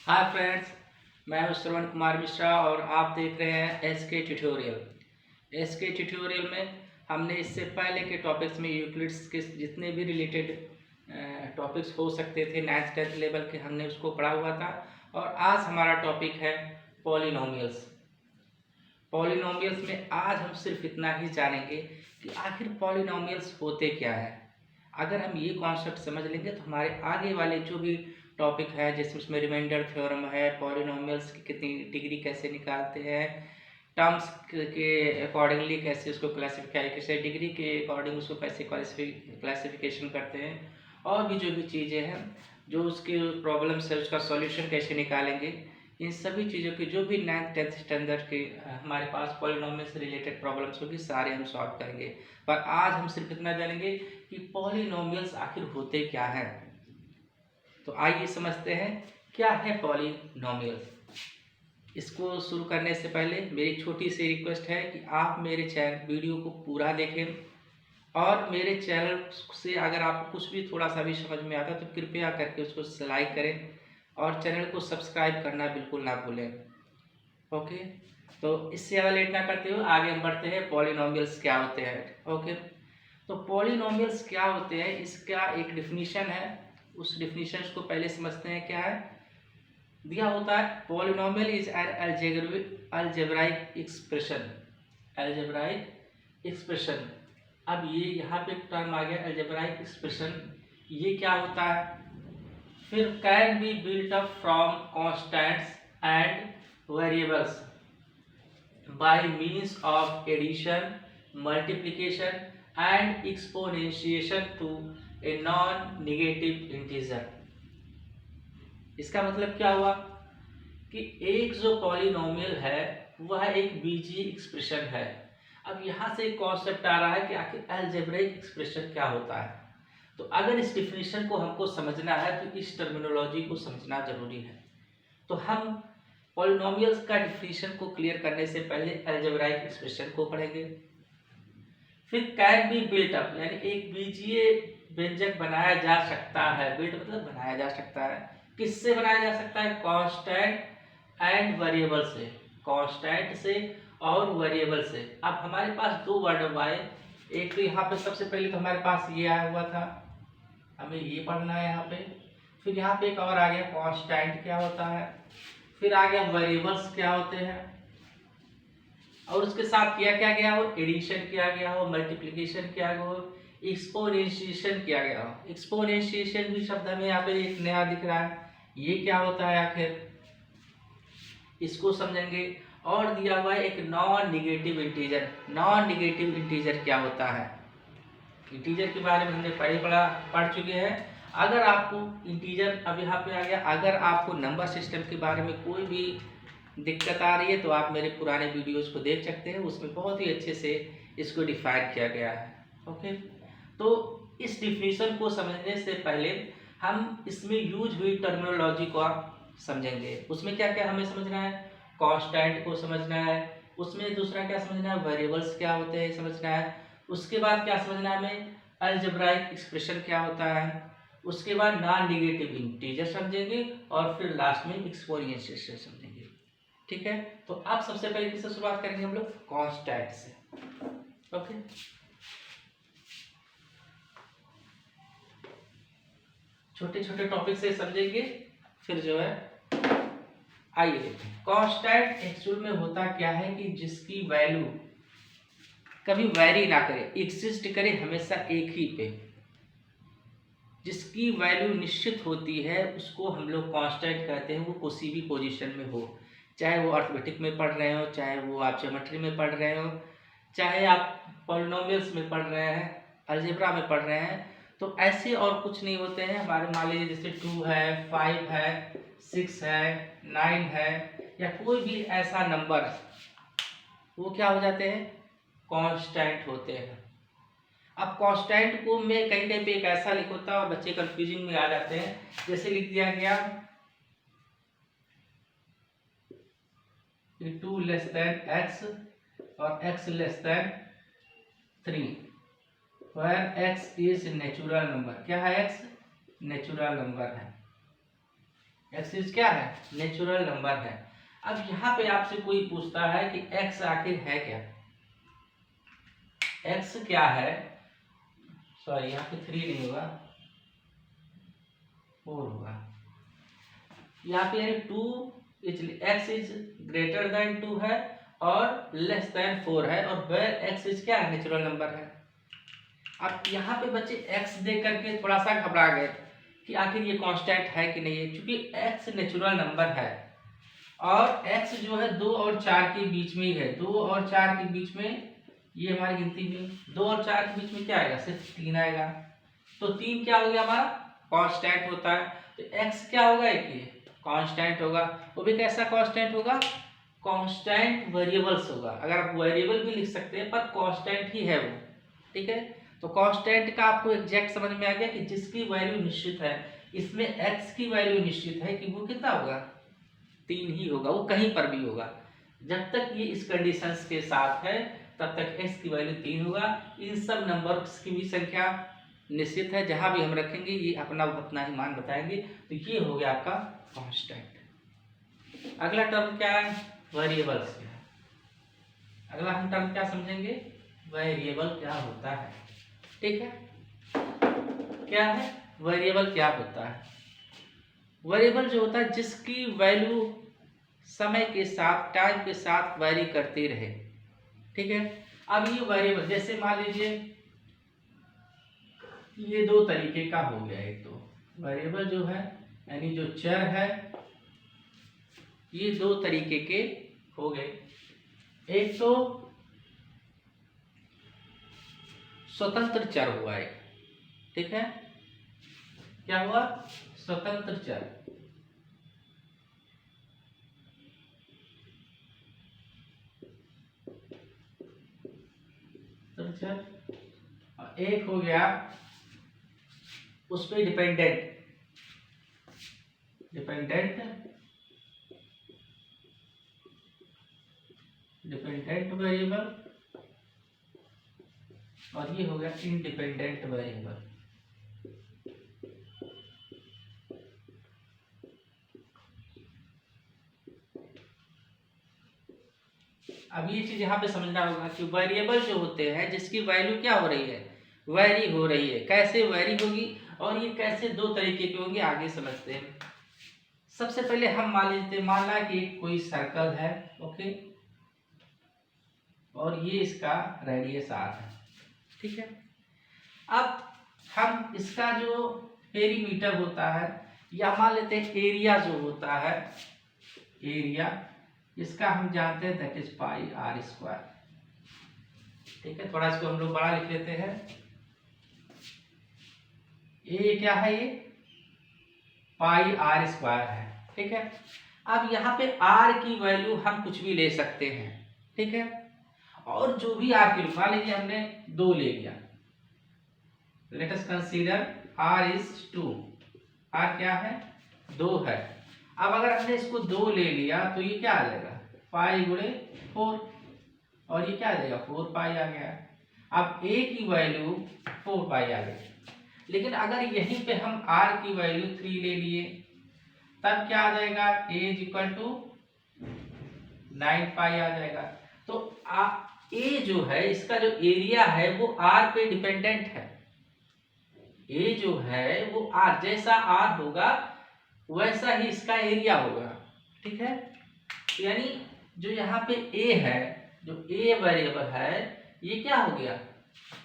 Hi friends, मैं हूं श्रवण कुमार मिश्रा और आप देख रहे हैं एसके ट्यूटोरियल। एसके ट्यूटोरियल में हमने इससे पहले के टॉपिक्स में यूक्लिड्स के जितने भी रिलेटेड टॉपिक्स हो सकते थे 9th-10th लेवल के, हमने उसको पढ़ा हुआ था। और आज हमारा टॉपिक है पॉलिनोमियल्स। पॉलिनोमियल्स में आज हम सिर्फ इतना ही जानेंगे कि आखिर पॉलिनोमियल्स होते क्या है। अगर हम ये कॉन्सेप्ट समझ लेंगे तो हमारे आगे वाले जो भी टॉपिक है, जैसे उसमें रिमाइंडर थ्योरम है, पॉलिनोमियल्स की कितनी डिग्री कैसे निकालते हैं, टर्म्स के अकॉर्डिंगली कैसे उसको क्लासिफाई, कैसे डिग्री के अकॉर्डिंग उसको कैसे क्लासिफिकेशन करते हैं, और भी जो भी चीज़ें हैं, जो उसके प्रॉब्लम्स है उसका सॉल्यूशन कैसे निकालेंगे, इन सभी चीज़ों की जो भी 9th-10th स्टैंडर्ड के हमारे पास पॉलिनोमियल से रिलेटेड प्रॉब्लम्स होगी, सारे हम सॉल्व करेंगे। पर आज हम सिर्फ इतना जानेंगे कि पॉलिनोमियल्स आखिर होते क्या हैं। तो आइए समझते हैं क्या है पॉलिनोमियल्स। इसको शुरू करने से पहले मेरी छोटी सी रिक्वेस्ट है कि आप मेरे चैनल वीडियो को पूरा देखें, और मेरे चैनल से अगर आपको कुछ भी थोड़ा सा भी समझ में आता है तो कृपया करके उसको लाइक करें और चैनल को सब्सक्राइब करना बिल्कुल ना भूलें। ओके, तो इससे ज़्यादा लेट ना करते हुए आगे हम बढ़ते हैं। पॉलिनोमियल्स क्या होते हैं? ओके, तो पॉलिनोमियल्स क्या होते हैं, इसका एक डिफिनीशन है। उस डिफिनीशन को पहले समझते हैं। क्या है दिया होता है? Polynomial is an algebraic expression. Algebraic expression. अब ये यहाँ पे टर्म आ गया अलजेब्राइक एक्सप्रेशन। ये क्या होता है? फिर can be built up from constants and variables by means of addition, multiplication and exponentiation to a non-negative integer। इसका मतलब क्या हुआ कि एक जो पॉलिनोमियल है वह एक बीजीय एक्सप्रेशन है। अब यहाँ से एक कॉन्सेप्ट आ रहा है कि आखिर अलजेब्रिक एक्सप्रेशन क्या होता है। तो अगर इस डिफिनेशन को हमको समझना है तो इस टर्मिनोलॉजी को समझना जरूरी है। तो हम पॉलिनोमियल्स का डिफिनेशन को क्लियर करने से पहले अलजेब्राइक एक्सप्रेशन को पढ़ेंगे। फिर कैन बी बिल्ट अप, यानी एक बीजीय व्यंजक बनाया जा सकता है। बिल्ट मतलब बनाया जा सकता है। किससे बनाया जा सकता है? कांस्टेंट एंड वेरिएबल से। कांस्टेंट से और वेरिएबल से। अब हमारे पास दो वर्ड आए। एक तो यहाँ पे सबसे पहले तो हमारे पास ये आया हुआ था, हमें ये पढ़ना है यहाँ पे। फिर यहाँ पे एक और आ गया, कांस्टेंट क्या होता है। फिर आ गया वेरिएबल्स क्या होते हैं, और उसके साथ किया क्या गया हो? एडिशन किया गया हो, मल्टीप्लिकेशन किया गया हो, एक्सपोनेंशिएशन किया गया हो। एक्सपोनेंशिएशन भी शब्द हमें यहाँ पे एक नया दिख रहा है। ये क्या होता है आखिर, इसको समझेंगे। और दिया हुआ है एक non negative integer. Non negative integer क्या होता है? इंटीजर के बारे में हमने पढ़ चुके हैं। अगर आपको इंटीजर, अब यहाँ पे आ गया, अगर आपको नंबर सिस्टम के बारे में कोई भी दिक्कत आ रही है तो आप मेरे पुराने वीडियोस को देख सकते हैं, उसमें बहुत ही अच्छे से इसको डिफाइन किया गया है। ओके, तो इस डिफिनीशन को समझने से पहले हम इसमें यूज हुई टर्मिनोलॉजी को समझेंगे। उसमें क्या क्या हमें समझना है? कांस्टेंट को समझना है, उसमें दूसरा क्या समझना है? वेरिएबल्स क्या होते हैं समझना है। उसके बाद क्या समझना है हमें? अलजेब्राइक एक्सप्रेशन क्या होता है। उसके बाद नॉन नेगेटिव इंटीजर समझेंगे, और फिर लास्ट में एक्सपोनेंशियल समझेंगे। ठीक है, तो आप सबसे पहले किससे शुरुआत करेंगे? हम लोग कांस्टेंट से। ओके, छोटे छोटे टॉपिक से समझेंगे, फिर जो है आइए देखते हैं। कांस्टेंट एक्चुअल में होता क्या है कि जिसकी वैल्यू कभी वेरी ना करे, एग्जिस्ट करे हमेशा एक ही पे, जिसकी वैल्यू निश्चित होती है उसको हम लोग कांस्टेंट कहते हैं। वो किसी भी पोजीशन में हो, चाहे वो अर्थमेटिक में पढ़ रहे हो, चाहे वो आप ज्योमेट्री में पढ़ रहे हो, चाहे आप पॉलिनोमियल्स में पढ़ रहे हैं, अलजेब्रा में पढ़ रहे हैं। तो ऐसे और कुछ नहीं होते हैं हमारे। मान लीजिए जैसे 2 है, 5 है, 6 है, 9 है, या कोई भी ऐसा नंबर, वो क्या हो जाते हैं? कांस्टेंट होते हैं। अब कांस्टेंट को मैं कहीं कहीं पे एक ऐसा लिख होता है और बच्चे कंफ्यूजिंग में आ जाते हैं। जैसे लिख दिया गया 2 लेस देन x और x less than 3, where x is natural number. क्या है? x नेचुरल नंबर है। एक्स इज क्या है, नेचुरल नंबर है। अब यहाँ पे आपसे कोई पूछता है कि एक्स आखिर है क्या, एक्स क्या है, सॉरी यहाँ पे 3 नहीं होगा, 4 होगा। यहाँ पे यानी 2 एक्स इज ग्रेटर देन 2 है और लेस देन 4 है, और वेयर एक्स इज क्या है, नेचुरल नंबर है। अब यहाँ पे बच्चे एक्स देख करके थोड़ा सा घबरा गए कि आखिर ये कांस्टेंट है कि नहीं है, क्योंकि एक्स नेचुरल नंबर है और एक्स जो है 2 और 4 के बीच में ही है। 2 और 4 के बीच में ये हमारी गिनती में 2 और 4 के बीच में क्या आएगा, सिर्फ 3 आएगा। तो 3 क्या हो गया हमारा, कांस्टेंट होता है। तो एक्स क्या होगा, एक कांस्टेंट होगा। वो भी कैसा कांस्टेंट होगा, कांस्टेंट वेरिएबल्स होगा। अगर आप वेरिएबल भी लिख सकते हैं पर कांस्टेंट ही है वो, ठीक है। तो कांस्टेंट का आपको एग्जैक्ट समझ में आ गया कि जिसकी वैल्यू निश्चित है, इसमें एक्स की वैल्यू निश्चित है कि वो कितना होगा, 3 ही होगा, वो कहीं पर भी होगा। जब तक ये इस कंडीशंस के साथ है तब तक x की वैल्यू 3 होगा। इन सब नंबर्स की भी संख्या निश्चित है, जहां भी हम रखेंगे ये अपना उतना ही मान बताएंगे। तो ये हो गया आपका कांस्टेंट। अगला टर्म क्या है, वेरिएबल्स। अगला हम टर्म क्या समझेंगे, वेरिएबल क्या होता है, ठीक है। क्या है वेरिएबल, क्या होता है, वेरिएबल जो होता है जिसकी वैल्यू समय के साथ, टाइम के साथ वेरी करती रहे, ठीक है। अब ये वेरिएबल जैसे मान लीजिए ये 2 तरीके का हो गया। एक तो वेरिएबल जो है यानी जो चर है, ये 2 तरीके के हो गए। एक तो स्वतंत्र चर हुआ एक, ठीक है। क्या हुआ, स्वतंत्र चर। और एक हो गया उस पे डिपेंडेंट वेरिएबल, और ये हो गया इंडिपेंडेंट वेरिएबल। अब ये चीज यहाँ पे समझना होगा कि वेरिएबल जो होते हैं जिसकी वैल्यू क्या हो रही है, वैरी हो रही है। कैसे वैरी होगी और ये कैसे 2 तरीके के होंगे, आगे समझते हैं। सबसे पहले हम मान लेते, मान ला कि कोई सर्कल है, ओके, और ये इसका रेडियस r है, ठीक है। अब हम इसका जो पेरीमीटर होता है, या मान लेते हैं एरिया जो होता है, एरिया इसका हम जानते हैं that is pi R square, ठीक है। थोड़ा इसको हम लोग बड़ा लिख लेते हैं। ये क्या है, ये पाई आर स्क्वायर है, ठीक है। अब यहाँ पे आर की वैल्यू हम कुछ भी ले सकते हैं, ठीक है। और जो भी आर की, मान लीजिए हमने 2 ले लिया, let us consider R is 2, R क्या है, 2 है। अब अगर हमने इसको 2 ले लिया तो ये क्या आ जाएगा, पाई गुणे 4, और ये क्या आ जाएगा, 4 पाई आ गया। अब a की वैल्यू 4 पाई आ गई, लेकिन अगर यहीं पे हम r की वैल्यू 3 ले लिए तब क्या आ जाएगा, a इज इक्वल टू 9 पाई आ जाएगा। तो a जो है, इसका जो एरिया है वो r पे डिपेंडेंट है। a जो है वो r, जैसा r होगा वैसा ही इसका एरिया होगा, ठीक है। यानी जो यहाँ पे a है, जो a वेरिएबल है, ये क्या हो गया,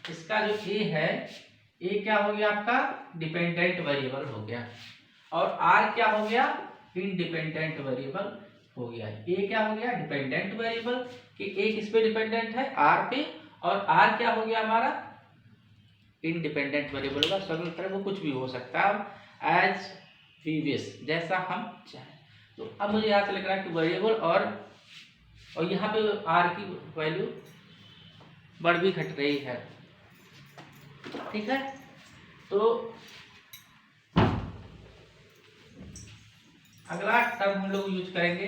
इसका जो a है, a क्या हो गया आपका, डिपेंडेंट वेरिएबल हो गया, और r क्या हो गया, इंडिपेंडेंट वेरिएबल हो गया। a क्या हो गया, डिपेंडेंट वेरिएबल, कि a किस पे डिपेंडेंट है, r पे, और r क्या हो गया हमारा, इंडिपेंडेंट वेरिएबल का स्वतंत्र, वो कुछ भी हो सकता है, एज वी विश, जैसा हम चाहें। तो अब मुझे यहाँ से लग रहा है कि वेरिएबल और यहाँ पे r की वैल्यू बढ़ भी घट रही है, ठीक है। तो अगला टर्म हम लोग यूज करेंगे,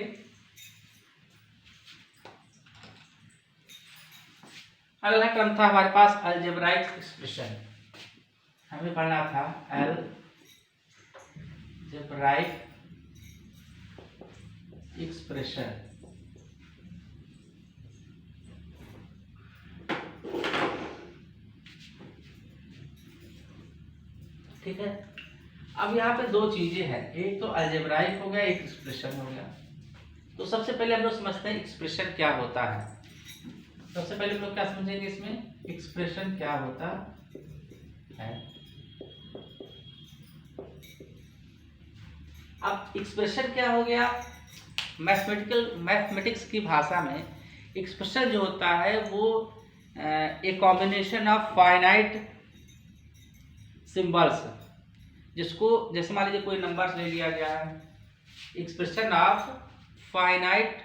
अगला टर्म था हमारे पास अलजेब्राइक एक्सप्रेशन। हमें पढ़ना था अलजेब्राइक एक्सप्रेशन। ठीक है, अब यहाँ पे दो चीजें हैं, एक तो अलजेब्राइक हो गया, एक एक्सप्रेशन हो गया। तो सबसे पहले हम लोग समझते हैं एक्सप्रेशन क्या होता है। सबसे पहले हम लोग क्या समझेंगे इसमें, एक्सप्रेशन क्या होता है। अब एक्सप्रेशन क्या हो गया, मैथमेटिक्स की भाषा में एक्सप्रेशन जो होता है वो a combination of finite symbols, जिसको जैसे मान लीजिए कोई नंबर्स ले लिया गया है, एक्सप्रेशन ऑफ फाइनाइट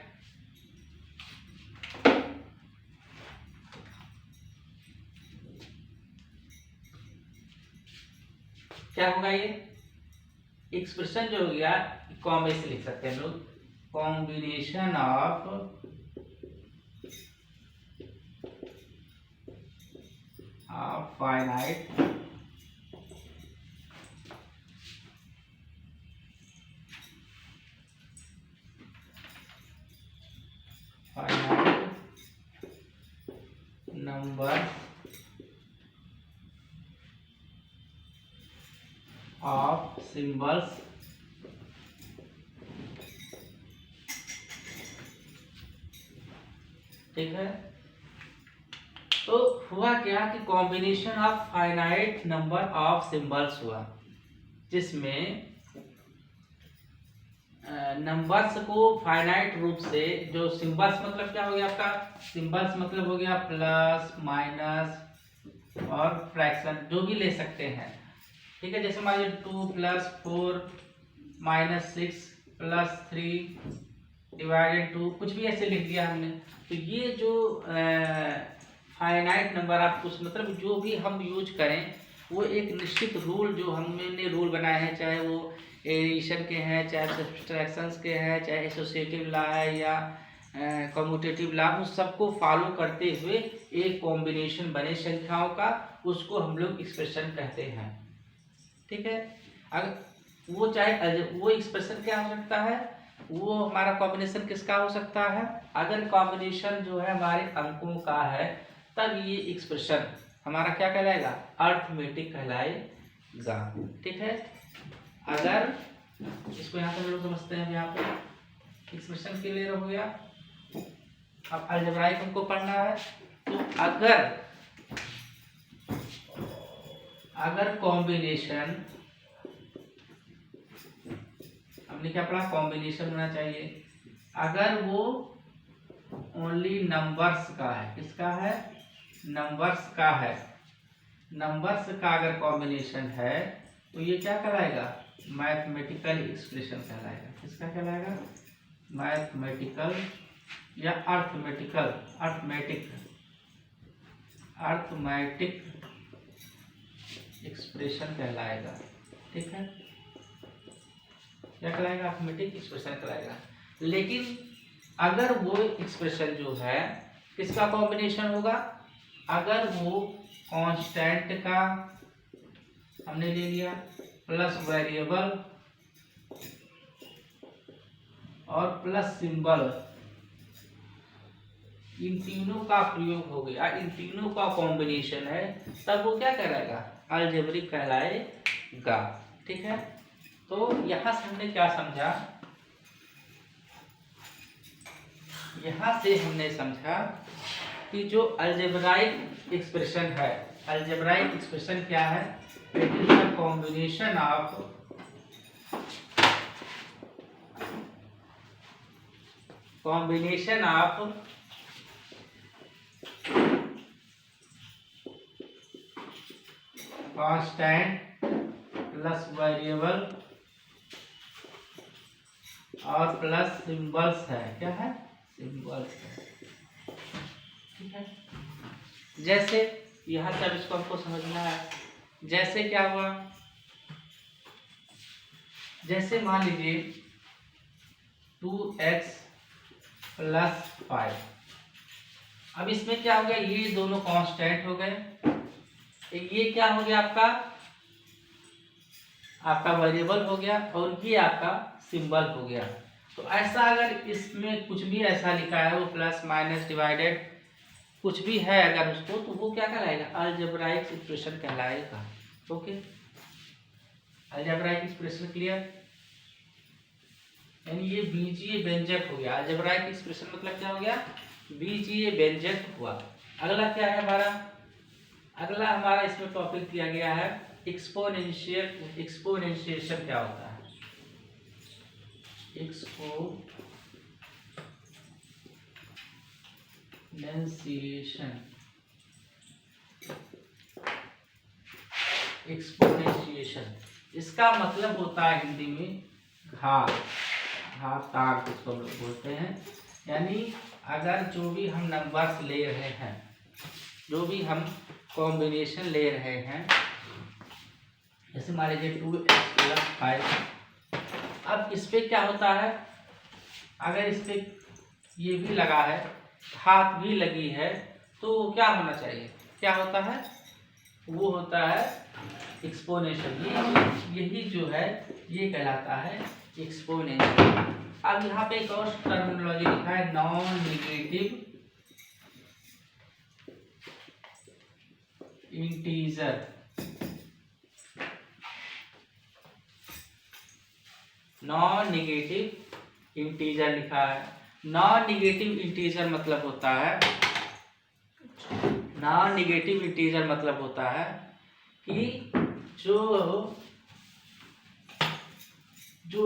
क्या होगा, ये एक्सप्रेशन जो हो गया कॉम्बिनेशन लिख सकते हैं हम लोग, combination of finite number of symbols ठीक है। तो हुआ क्या कि combination of finite number of symbols हुआ, जिसमें नंबर्स को फाइनाइट रूप से, जो सिंबल्स मतलब क्या हो गया आपका, सिंबल्स मतलब हो गया प्लस माइनस और फ्रैक्शन, जो भी ले सकते हैं। ठीक है, जैसे मान लीजिए 2 + 4 - 6 + 3 / 2, कुछ भी ऐसे लिख दिया हमने। तो ये जो फाइनाइट नंबर आप कुछ मतलब जो भी हम यूज करें वो एक निश्चित रूल, जो हमने रूल बनाए हैं, चाहे वो एडिशन के हैं, चाहे सब्सट्रैक्शंस के हैं, चाहे एसोसिएटिव लॉ है या कम्यूटेटिव लॉ, उस सबको फॉलो करते हुए एक कॉम्बिनेशन बने संख्याओं का, उसको हम लोग एक्सप्रेशन कहते हैं। ठीक है, अगर वो चाहे वो एक्सप्रेशन क्या हो सकता है, वो हमारा कॉम्बिनेशन किसका हो सकता है, अगर कॉम्बिनेशन जो है हमारे अंकों का है, तब ये एक्सप्रेशन हमारा क्या कहलाएगा, अर्थमेटिक कहलाएगा। ठीक है, अगर इसको यहाँ पे हम लोग समझते हैं, यहाँ पे एक्सप्रेशन क्लियर हो गया। अब अलजेब्राइक हमको पढ़ना है, तो अगर कॉम्बिनेशन, हमने क्या पढ़ा, कॉम्बिनेशन होना चाहिए, अगर वो ओनली नंबर्स का है, किसका है, नंबर्स का है, नंबर्स का अगर कॉम्बिनेशन है, तो ये क्या कहलाएगा, मैथमेटिकल एक्सप्रेशन कहलाएगा। किसका कहलाएगा, मैथमेटिकल या अर्थमेटिक एक्सप्रेशन कहलाएगा। ठीक है, क्या कहलाएगा, अर्थमेटिक एक्सप्रेशन कहलाएगा। लेकिन अगर वो एक्सप्रेशन जो है किसका कॉम्बिनेशन होगा, अगर वो कांस्टेंट का हमने ले लिया प्लस वेरिएबल और प्लस सिंबल, इन तीनों का प्रयोग हो गया, इन तीनों का कॉम्बिनेशन है, तब वो क्या कहलाएगा, अलजेब्रिक कहलाएगा। ठीक है, तो यहां से हमने क्या समझा, यहां से हमने समझा कि जो अलजेब्राइक एक्सप्रेशन है, अलजेब्राइक एक्सप्रेशन क्या है, it is the combination of constant plus variable और प्लस सिंबल्स है। क्या है, सिंबल्स है। ठीक है, जैसे यहां से अब इसको हमको समझना है, जैसे क्या हुआ, जैसे मान लीजिए 2x + 5, अब इसमें क्या हो गया, ये दोनों कांस्टेंट हो गए, ये क्या हो गया, आपका वेरिएबल हो गया और ये आपका सिंबल हो गया। तो ऐसा अगर इसमें कुछ भी ऐसा लिखा है वो प्लस माइनस डिवाइडेड कुछ भी है अगर उसको, तो वो क्या कहलाएगा, अलजेब्राइक एक्सप्रेशन कहलाएगा। ओके, अलजेब्राइक एक्सप्रेशन क्लियर, यानी ये बीजीय व्यंजक हो गया। अलजेब्राइक एक्सप्रेशन मतलब क्या हो गया, बीजीय व्यंजक हुआ। अगला क्या है हमारा, अगला हमारा इसमें टॉपिक दिया गया है एक्सपोनेंशियल। एक्सपोनेंशिएशन क्या होता है, एक्सपोनेंशिएशन। एक्सपोनेंशिएशन इसका मतलब होता है हिंदी में घात, घातांक इसको हम लोग बोलते हैं। यानी अगर जो भी हम नंबर्स ले रहे हैं, जो भी हम कॉम्बिनेशन ले रहे हैं, जैसे मान लीजिए 2x+5, अब इस पे क्या होता है, अगर इस पे ये भी लगा है, घात भी लगी है, तो क्या होना चाहिए, क्या होता है, वो होता है एक्सपोनेंशियल। यही जो है ये कहलाता है एक्सपोनेंशियल। अब यहाँ पे एक और टर्मिनोलॉजी लिखा है non negative integer. Non negative integer लिखा है। नॉन नेगेटिव इंटीजर मतलब होता है, नॉन नेगेटिव इंटीजर मतलब होता है कि जो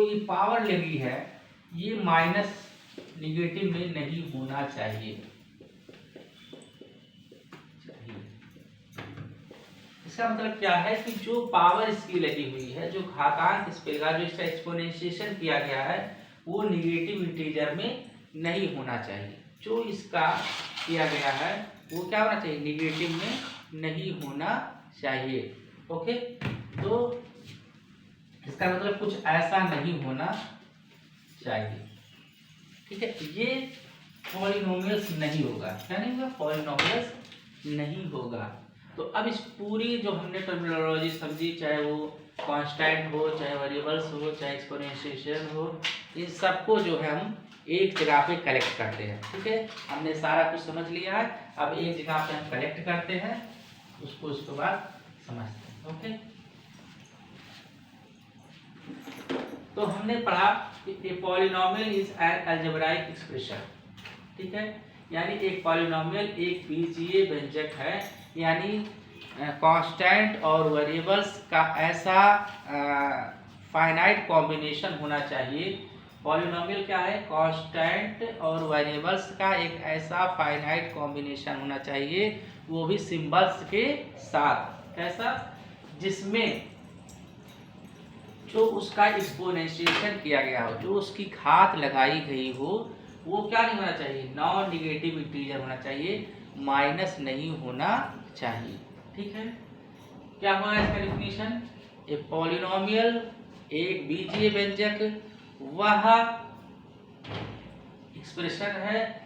ये पावर लगी है ये माइनस नेगेटिव में नहीं होना चाहिए। इसका मतलब क्या है कि जो पावर इसकी लगी हुई है, जो घातांक इस पे जो इसका एक्सपोनेंशिएशन किया गया है, वो नेगेटिव इंटीजर में नहीं होना चाहिए। जो इसका किया गया है वो क्या होना चाहिए, नेगेटिव में नहीं होना चाहिए। ओके, तो इसका मतलब कुछ ऐसा नहीं होना चाहिए। ठीक है, ये पॉलिनोमियल्स नहीं होगा। क्या नहीं होगा, पॉलिनोमियल्स नहीं होगा। तो अब इस पूरी जो हमने टर्मिनोलॉजी समझी, चाहे वो कांस्टेंट हो, चाहे वेरिएबल्स हो, चाहे एक्सपोनेंशिएशन हो, इन सबको जो है हम एक जगह पे कलेक्ट करते हैं। ठीक है, हमने सारा कुछ समझ लिया है, अब एक जगह पे हम कलेक्ट करते हैं, उसको उसके बाद समझते हैं। ओके, तो हमने पढ़ा कि polynomial is an algebraic expression. ठीक है, यानी एक पॉलिनोमियल एक बीजीय व्यंजक है, यानी कांस्टेंट और वेरिएबल्स का ऐसा फाइनाइट कॉम्बिनेशन होना चाहिए। पॉलिनोमियल क्या है, कांस्टेंट और वेरिएबल्स का एक ऐसा फाइनाइट कॉम्बिनेशन होना चाहिए, वो भी सिंबल्स के साथ। कैसा, जिसमें जो उसका एक्सपोनेंशिएशन किया गया हो, जो उसकी घात लगाई गई हो, वो क्या नहीं होना चाहिए, नॉन नेगेटिव इंटीजर होना चाहिए, माइनस नहीं होना चाहिए। ठीक है, क्या हुआ इसका डेफिनेशन, ए पॉलिनोमियल एक बीजीय व्यंजक वह एक्सप्रेशन है,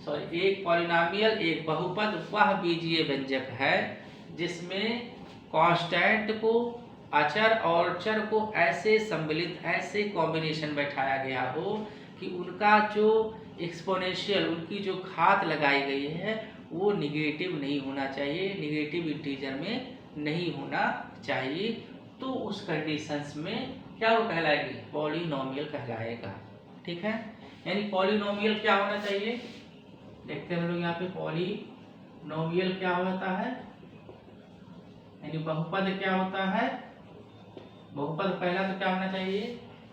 सॉरी, एक पॉलिनोमियल एक बहुपद वह बीजीय व्यंजक है जिसमें कांस्टेंट को, अचर और चर को ऐसे सम्मिलित, ऐसे कॉम्बिनेशन बैठाया गया हो कि उनका जो एक्सपोनेंशियल, उनकी जो घात लगाई गई है वो निगेटिव नहीं होना चाहिए, निगेटिव इंटीजर में नहीं होना चाहिए। तो उस कंडीशंस में क्या वो कहलाएगी, पॉलिनोमियल कहलाएगा। ठीक है, यानी पॉलिनोमियल क्या होना चाहिए, देखते हैं हम लोग यहाँ पे पॉलिनोमियल क्या होता है, यानी बहुपद क्या होता है। बहुपद पहला तो क्या होना चाहिए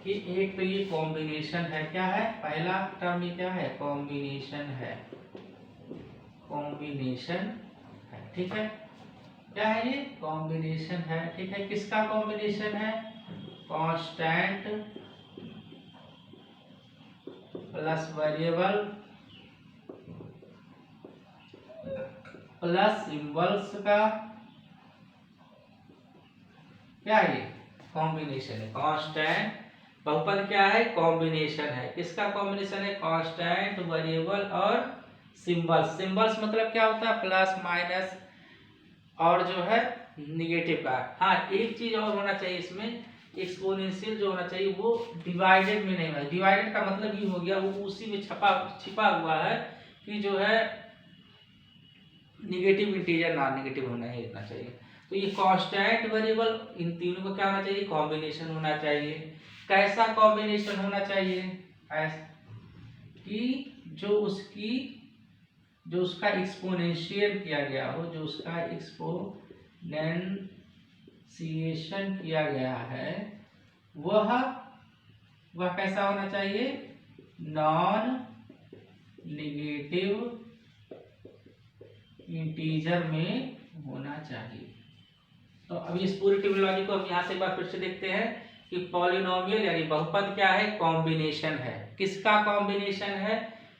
कि एक तो ये कॉम्बिनेशन है, क्या है, पहला टर्म ये क्या है, कॉम्बिनेशन है, कॉम्बिनेशन है। ठीक है, क्या है ये, कॉम्बिनेशन है। ठीक है, किसका कॉम्बिनेशन है, constant plus variable plus symbols का क्या है, ये कॉम्बिनेशन है। कांस्टेंट बहुपद क्या है, कॉम्बिनेशन है, किसका कॉम्बिनेशन है, कांस्टेंट वेरिएबल और सिंबल्स। सिंबल्स मतलब क्या होता है, प्लस माइनस और जो है निगेटिव का। हाँ, एक चीज और होना चाहिए इसमें एक्सपोनेंशियल जो होना चाहिए वो डिवाइडेड में नहीं होना। डिवाइडेड का मतलब ये हो गया वो उसी में छिपा हुआ है कि जो है निगेटिव इंटीजर नॉन निगेटिव होना ही होना चाहिए। तो ये कांस्टेंट वेरिएबल, इन तीनों का क्या होना चाहिए, कॉम्बिनेशन होना चाहिए। कैसा कॉम्बिनेशन होना चाहिए, कि जो उसका एक्सपोनेंशियल किया गया हो, जो उसका एक्सपोनेंशिएशन किया गया है वह कैसा होना चाहिए, नॉन निगेटिव इंटीजर में होना चाहिए। तो अब इस पूरी टर्मिनोलॉजी को हम यहाँ से एक बार फिर से देखते हैं कि पॉलिनोमियल यानी बहुपद क्या है, कॉम्बिनेशन है। किसका कॉम्बिनेशन है,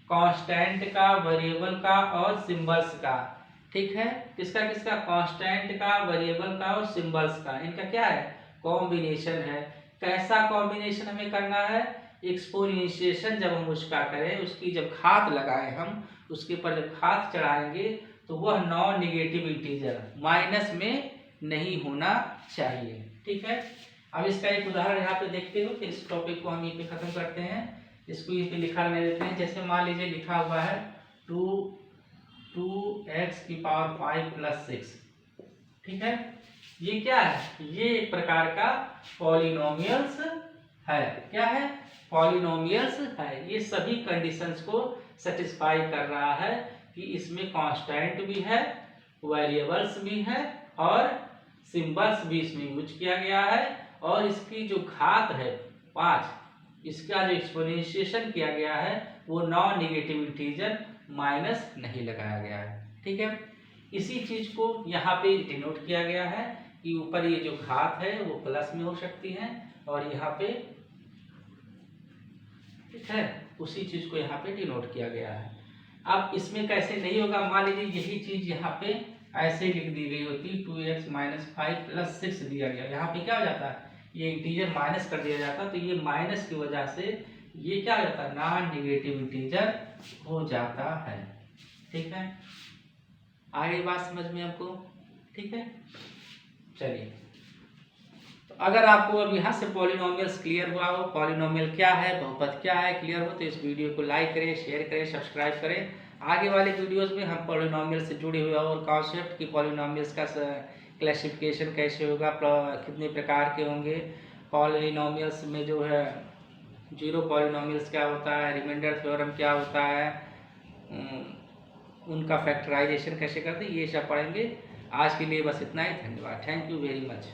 कांस्टेंट का, वेरिएबल का और सिंबल्स का। ठीक है, किसका किसका, कांस्टेंट का, वेरिएबल का और सिंबल्स का, इनका क्या है, कॉम्बिनेशन है। कैसा कॉम्बिनेशन हमें करना है, एक्सपोनेंशिएशन जब हम उसका करें, उसकी जब घात लगाए हम, उसके ऊपर जब घात चढ़ाएंगे तो वह नॉन निगेटिव इंटीजर, माइनस में नहीं होना चाहिए। ठीक है, अब इसका एक उदाहरण यहाँ पे देखते हो, इस टॉपिक को हम यहीं पे खत्म करते हैं। इसको यहीं पे लिखा रहने देते हैं। जैसे मान लीजिए लिखा हुआ है 2x⁵ + 6। ठीक है, ये क्या है, ये एक प्रकार का पॉलिनोमियल्स है। क्या है, पॉलिनोमियल्स है। ये सभी कंडीशंस को सेटिस्फाई कर रहा है कि इसमें कांस्टेंट भी है, वेरिएबल्स भी है और सिंबल्स भी इसमें यूज किया गया है, और इसकी जो घात है 5, इसका जो एक्सपोनेंशिएशन किया गया है वो नॉन निगेटिव इंटीजर, माइनस नहीं लगाया गया है। ठीक है, इसी चीज को यहाँ पे डिनोट किया गया है कि ऊपर ये जो घात है वो प्लस में हो सकती है और यहाँ पे, ठीक है, उसी चीज को यहाँ पे डिनोट किया गया है। अब इसमें कैसे नहीं होगा, मान लीजिए यही चीज यहाँ पे ऐसे लिख दी गई होती, 2x-5 + 6 दिया गया, यहाँ पे क्या हो जाता है, ये इंटीजर माइनस कर दिया जाता, तो ये माइनस की वजह से ये क्या हो जाता है, नॉन निगेटिव इंटीजर हो जाता है। ठीक है, आगे बात समझ में आपको, ठीक है। चलिए, तो अगर आपको अब यहाँ से पॉलिनोमियल्स क्लियर हुआ हो, पॉलिनोमियल क्या है, बहुपद क्या है, क्लियर हो, तो इस वीडियो को लाइक करें, शेयर करें, सब्सक्राइब करें। आगे वाले वीडियोस में हम पॉलिनोमियल से जुड़े हुए और कॉन्सेप्ट की, पॉलिनोमियल्स का क्लासिफिकेशन कैसे होगा, कितने प्रकार के होंगे, पॉलिनोमियल्स में जो है जीरो पॉलिनोमियल्स क्या होता है, रिमाइंडर थ्योरम क्या होता है, उनका फैक्टराइजेशन कैसे करते हैं, ये सब पढ़ेंगे। आज के लिए बस इतना ही, धन्यवाद, थैंक यू वेरी मच।